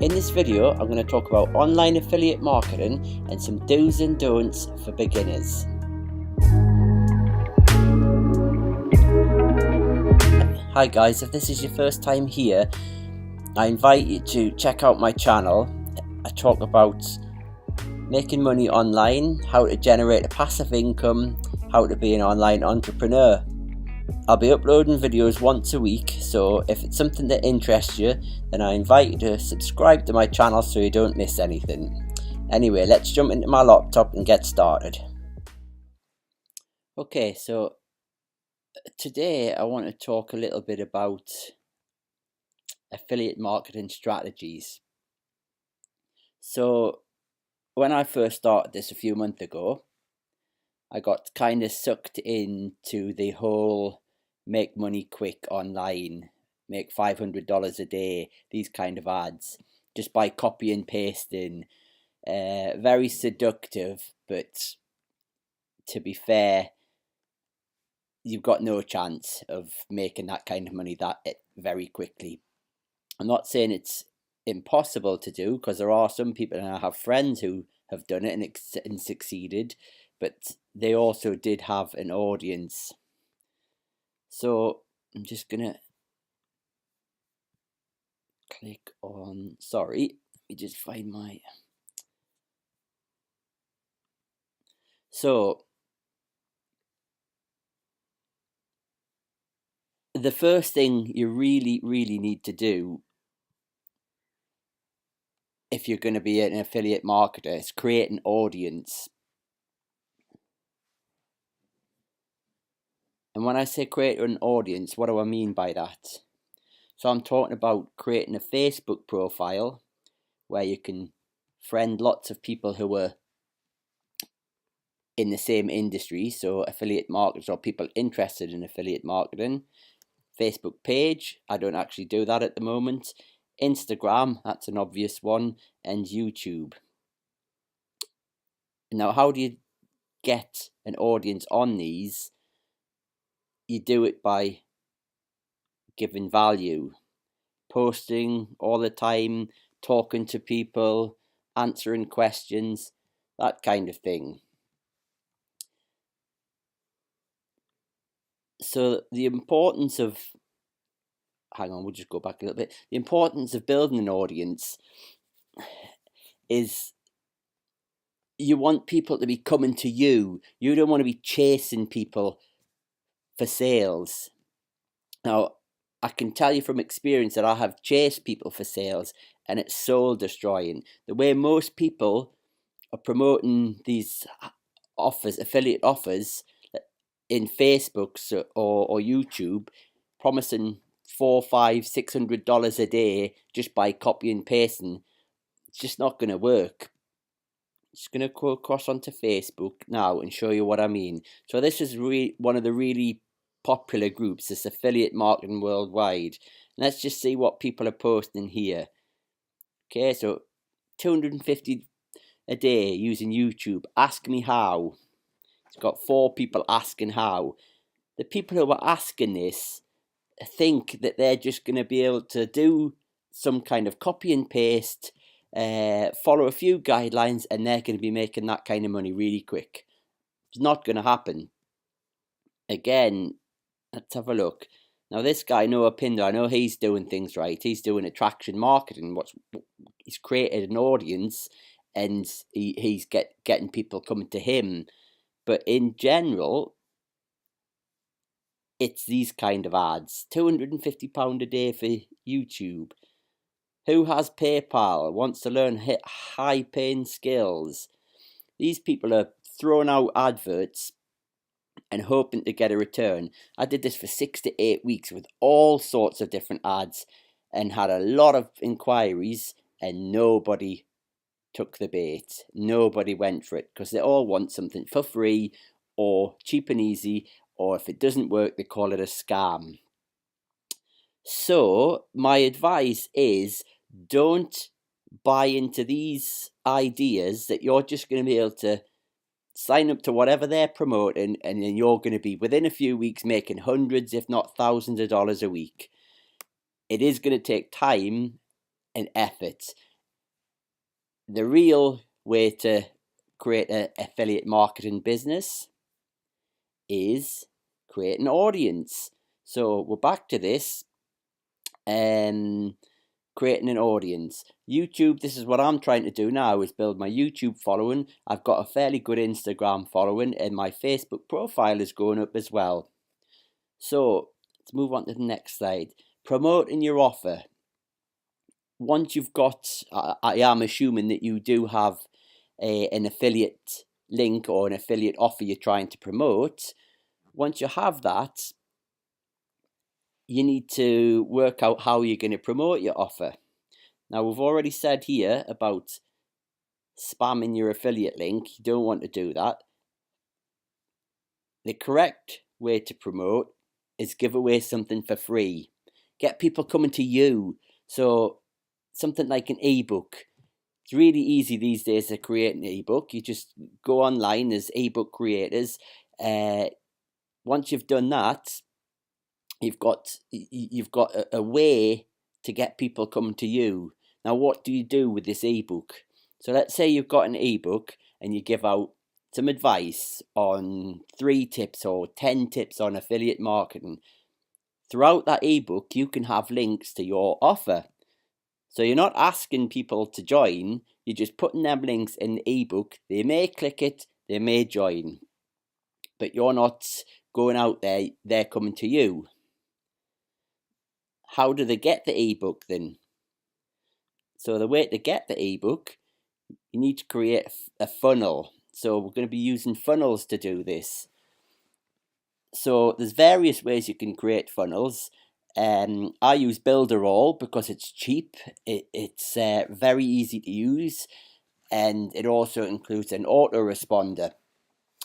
In this video, I'm going to talk about online affiliate marketing and some do's and don'ts for beginners. Hi guys, if this is your first time here, I invite you to check out my channel. I talk about making money online, how to generate a passive income, how to be an online entrepreneur. I'll be uploading videos once a week, so if it's something that interests you, then I invite you to subscribe to my channel so you don't miss anything. Anyway, let's jump into my laptop and get started. Okay, so today I want to talk a little bit about affiliate marketing strategies. So when I first started this a few months ago, I got kind of sucked into the whole make money quick online, make $500 a day, these kind of ads, just by copy and pasting. Very seductive, but to be fair, you've got no chance of making that kind of money very quickly. I'm not saying it's impossible to do, because there are some people, and I have friends who have done it and succeeded, but they also did have an audience. So I'm just gonna click on, sorry, let me just find my, so the first thing you really need to do if you're going to be an affiliate marketer is create an audience. And when I say create an audience, what do I mean by that? So I'm talking about creating a Facebook profile where you can friend lots of people who are in the same industry, so affiliate marketers or people interested in affiliate marketing. Facebook page, I don't actually do that at the moment. Instagram, that's an obvious one, and YouTube. Now, how do you get an audience on these? You do it by giving value, posting all the time, talking to people, answering questions, that kind of thing. So the importance of, hang on, we'll just go back a little bit. The importance of building an audience is you want people to be coming to you. You don't want to be chasing people for sales. Now, I can tell you from experience that I have chased people for sales, and it's soul destroying. The way most people are promoting these offers, affiliate offers, in Facebook or YouTube, promising $400, $500, $600 a day just by copy and pasting, it's just not going to work. Just going to go across onto Facebook now and show you what I mean. So this is one of the really popular groups, this Affiliate Marketing Worldwide. Let's just see what people are posting here. Okay, so 250 a day using YouTube. Ask me how. It's got 4 people asking how. The people who are asking this think that they're just going to be able to do some kind of copy and paste, follow a few guidelines, and they're going to be making that kind of money really quick. It's not going to happen. Again, let's have a look. Now this guy, Noah Pinder, I know he's doing things right. He's doing attraction marketing. He's created an audience, and he's getting people coming to him. But in general, it's these kind of ads. £250 a day for YouTube. Who has PayPal, wants to learn high-paying skills? These people are throwing out adverts and hoping to get a return. I did this for 6 to 8 weeks with all sorts of different ads and had a lot of inquiries, and nobody took the bait. Nobody went for it, because they all want something for free or cheap and easy, or if it doesn't work, they call it a scam. So my advice is, don't buy into these ideas that you're just going to be able to sign up to whatever they're promoting, and then you're going to be within a few weeks making hundreds, if not thousands of dollars a week. It is going to take time, and effort. The real way to create an affiliate marketing business is create an audience. So we're back to this, creating an audience. YouTube, this is what I'm trying to do now, is build my YouTube following. I've got a fairly good Instagram following, and my Facebook profile is going up as well. So let's move on to the next slide. Promoting your offer. Once you've got, I am assuming that you do have an affiliate link or an affiliate offer you're trying to promote. Once you have that, you need to work out how you're going to promote your offer. Now, we've already said here about spamming your affiliate link. You don't want to do that. The correct way to promote is give away something for free. Get people coming to you. So something like an ebook. It's really easy these days to create an ebook. You just go online as ebook creators. Once you've done that, you've got a way to get people coming to you. Now, what do you do with this ebook? So let's say you've got an ebook and you give out some advice on 3 tips or 10 tips on affiliate marketing. Throughout that ebook, you can have links to your offer. So you're not asking people to join, you're just putting them links in the ebook. They may click it, they may join, but you're not going out there, they're coming to you. How do they get the ebook then? So the way to get the ebook, you need to create a funnel. So we're going to be using funnels to do this. So there's various ways you can create funnels. I use Builderall because it's cheap. It's very easy to use, and it also includes an autoresponder.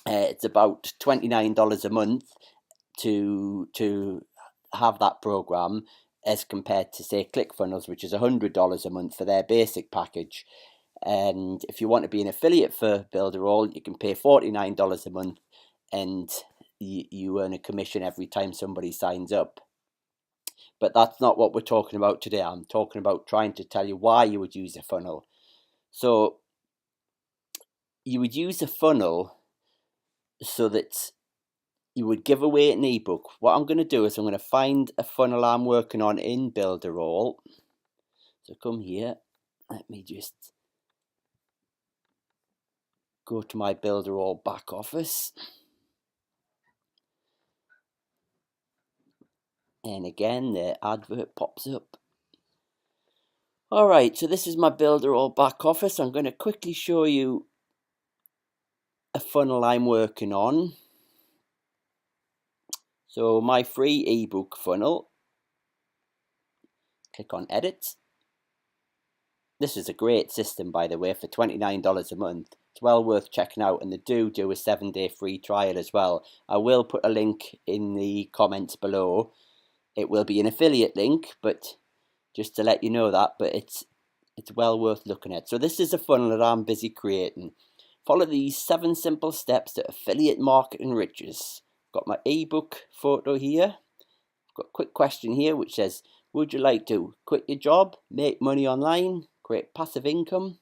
It's about $29 a month to have that program, as compared to, say, ClickFunnels, which is $100 a month for their basic package. And if you want to be an affiliate for Builderall, you can pay $49 a month, and you earn a commission every time somebody signs up. But that's not what we're talking about today. I'm talking about trying to tell you why you would use a funnel. So you would use a funnel so that you would give away an ebook. What I'm going to do is I'm going to find a funnel I'm working on in Builderall. So come here. Let me just go to my Builderall back office. And again, the advert pops up. Alright, so this is my Builderall back office. I'm going to quickly show you a funnel I'm working on. So my free ebook funnel. Click on edit. This is a great system, by the way, for $29 a month. It's well worth checking out, and they do a 7-day free trial as well. I will put a link in the comments below. It will be an affiliate link, but just to let you know that, but it's well worth looking at. So this is a funnel that I'm busy creating. Follow these 7 simple steps to affiliate marketing riches. Got my ebook photo here. Got a quick question here which says, would you like to quit your job, make money online, create passive income?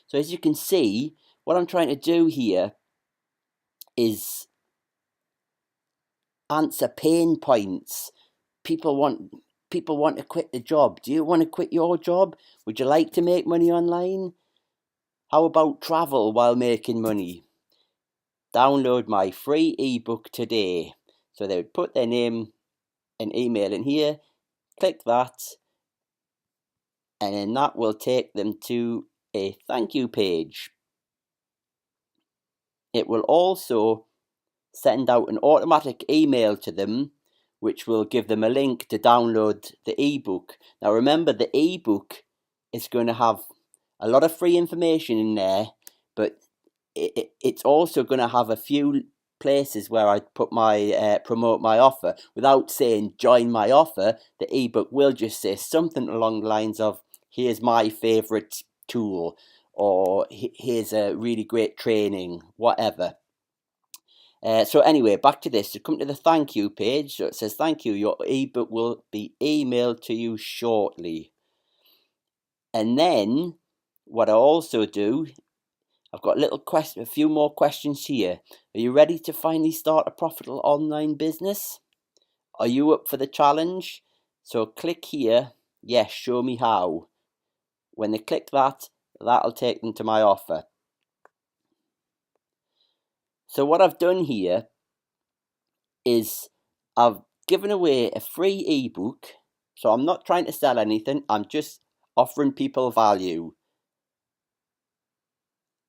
So as you can see, what I'm trying to do here is answer pain points. People want to quit the job. Do you want to quit your job? Would you like to make money online? How about travel while making money? Download my free ebook today. So they would put their name and email in here, click that, and then that will take them to a thank you page. It will also send out an automatic email to them, which will give them a link to download the ebook. Now remember, the ebook is going to have a lot of free information in there, but it's also going to have a few places where I put my promote my offer. Without saying join my offer, the ebook will just say something along the lines of, here's my favorite tool, or here's a really great training, whatever. So anyway, back to this. So come to the thank you page. So it says, thank you, your ebook will be emailed to you shortly. And then what I also do, I've got a few more questions here. Are you ready to finally start a profitable online business? Are you up for the challenge? So click here, yes, show me how. When they click that, that'll take them to my offer. So what I've done here is I've given away a free ebook. So I'm not trying to sell anything, I'm just offering people value.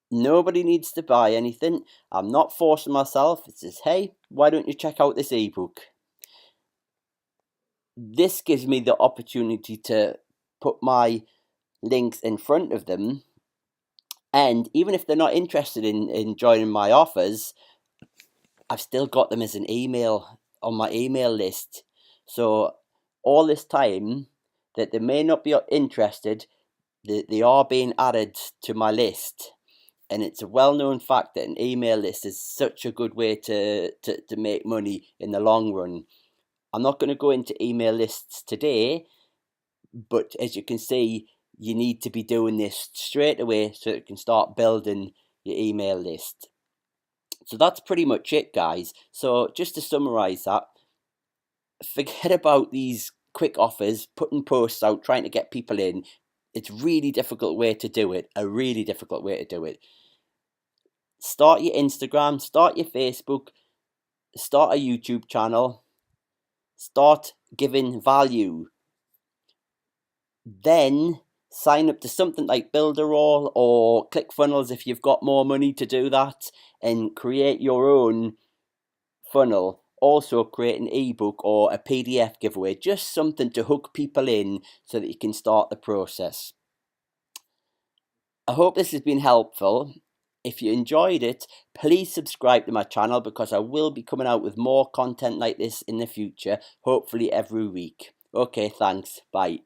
Nobody needs to buy anything. I'm not forcing myself. It says, hey, why don't you check out this ebook? This gives me the opportunity to put my links in front of them. And even if they're not interested in joining my offers, I've still got them as an email on my email list. So all this time that they may not be interested, they are being added to my list. And it's a well-known fact that an email list is such a good way to make money in the long run. I'm not going to go into email lists today, but as you can see, you need to be doing this straight away so you can start building your email list. So that's pretty much it, guys. So just to summarize that, forget about these quick offers, putting posts out, trying to get people in. It's a really difficult way to do it. Start your Instagram, start your Facebook, start a YouTube channel, start giving value. Then sign up to something like Builderall or ClickFunnels if you've got more money to do that, and create your own funnel. Also create an ebook or a PDF giveaway, just something to hook people in so that you can start the process. I hope this has been helpful. If you enjoyed it, please subscribe to my channel because I will be coming out with more content like this in the future, hopefully every week. Okay, thanks. Bye.